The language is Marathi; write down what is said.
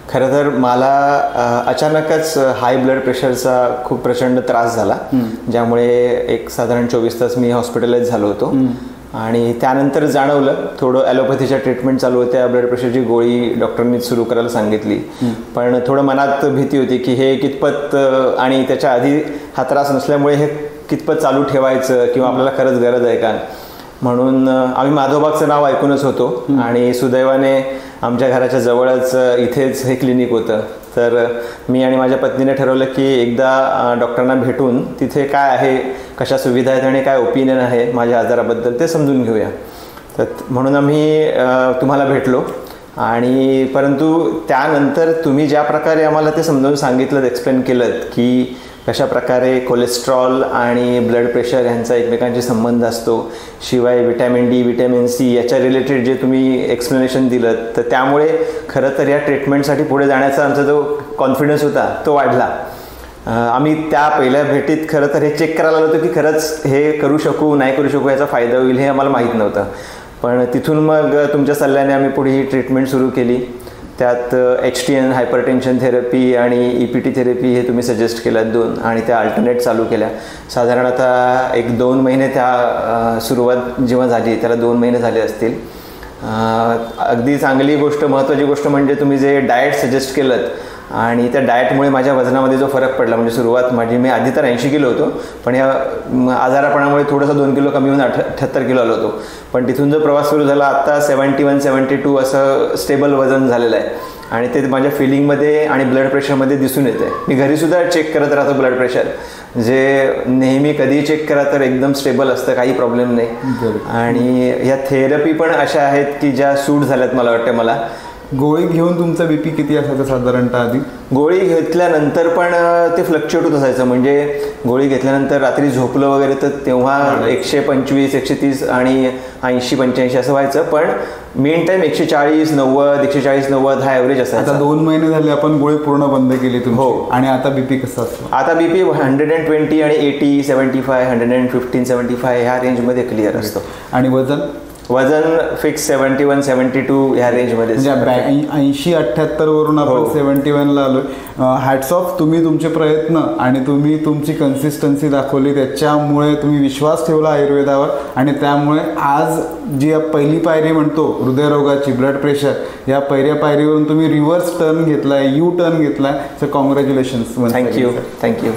खरं तर मला अचानकच हाय ब्लड प्रेशरचा खूप प्रचंड त्रास झाला, ज्यामुळे एक साधारण 24 तास मी हॉस्पिटलाइज झालो होतो. आणि त्यानंतर जाणवलं थोडं ॲलोपॅथीच्या ट्रीटमेंट चालू होत्या, ब्लड प्रेशरची गोळी डॉक्टरांनी सुरू करायला सांगितली. पण थोडं मनात भीती होती की हे कितपत, आणि त्याच्या आधी हा त्रास नसल्यामुळे हे कितपत चालू ठेवायचं किंवा आपल्याला खरंच गरज आहे का. म्हणून आम्ही माधवबागचं नाव ऐकूनच होतो आणि सुदैवाने आमच्या घराच्या जवळच इथेच हे क्लिनिक होतं. तर मी आणि माझ्या पत्नीने ठरवलं की एकदा डॉक्टरांना भेटून तिथे काय आहे, कशा सुविधा आहेत आणि काय ओपिनियन आहे माझ्या आजाराबद्दल ते समजून घेऊया. तर म्हणून आम्ही तुम्हाला भेटलो. आणि परंतु त्यानंतर तुम्ही ज्या प्रकारे आम्हाला ते समजावून सांगितलं, एक्सप्लेन केलं की कशा प्रकारे कोलेस्ट्रॉल आणि ब्लड प्रेशर ह्यांचा एकमेकांशी संबंध असतो, शिवाय विटॅमिन डी, विटॅमिन सी याच्या रिलेटेड जे तुम्ही एक्सप्लेनेशन दिलं, तर त्यामुळे खरं तर या ट्रीटमेंटसाठी पुढे जाण्याचा आमचा जो कॉन्फिडन्स होता तो वाढला. आम्ही त्या पहिल्या भेटीत खरं तर हे चेक करायला आलो होतो की खरंच हे करू शकू नाही करू शकू, याचा फायदा होईल हे आम्हाला माहीत नव्हतं. पण तिथून मग तुमच्या सल्ल्याने आम्ही पुढे ही ट्रीटमेंट सुरू केली. त्यात HTN हायपरटेन्शन थेरपी आणि EPT थेरपी हे तुम्ही सजेस्ट केल्यात 2, आणि त्या अल्टरनेट चालू केल्या. साधारण आता 1-2 महिने त्या सुरुवात जेव्हा झाली त्याला 2 महिने झाले असतील. अगदी चांगली गोष्ट, महत्त्वाची गोष्ट म्हणजे तुम्ही जे डाएट सजेस्ट केलं आणि त्या डाएटमुळे माझ्या वजनामध्ये जो फरक पडला, म्हणजे सुरुवात माझी, मी आधी तर 80 किलो होतो, पण या आजारापणामुळे थोडंसं 2 किलो कमी होऊन 78 किलो आलो होतो. पण तिथून जो प्रवास सुरू झाला आत्ता 71-72 असं स्टेबल वजन झालेलं आहे. आणि ते माझ्या फिलिंगमध्ये आणि ब्लड प्रेशरमध्ये दिसून येते. मी घरीसुद्धा चेक करत राहतो ब्लड प्रेशर, जे नेहमी कधीही चेक करा तर एकदम स्टेबल असतं, काही प्रॉब्लेम नाही. आणि ह्या थेरपी पण अशा आहेत की ज्या सूट झाल्यात मला वाटतं. मला गोळी घेऊन तुमचा BP किती असायचा साधारणतः आधी? गोळी घेतल्यानंतर पण ते फ्लक्च्युएट होत असायचं. म्हणजे गोळी घेतल्यानंतर रात्री झोपलं वगैरे तर तेव्हा 125, 130 आणि 80-85 असं व्हायचं. पण मेन टाईम 140, 90, 140-90 हा ॲव्हरेज असायचा. आता 2 महिने झाले आपण गोळी पूर्ण बंद केली तुम्ही. हो. आणि आता BP कसा असतो? आता BP 120 आणि 80, 75, 115, 75 ह्या रेंजमध्ये क्लिअर असतो. आणि वजन फिक्स 71-72 ह्या रेंजमध्ये. 80-78 वरून आपण 71ला आलोय. हॅट्स ऑफ, तुम्ही तुमचे प्रयत्न आणि तुम्ही तुमची कन्सिस्टन्सी दाखवली, त्याच्यामुळे तुम्ही विश्वास ठेवला आयुर्वेदावर, आणि त्यामुळे आज जी पहिली पायरी म्हणतो हृदयरोगाची, ब्लड प्रेशर, या पहिल्या पायरीवरून तुम्ही रिव्हर्स टर्न घेतलाय, U टर्न घेतलाय. So congratulations. थँक्यू.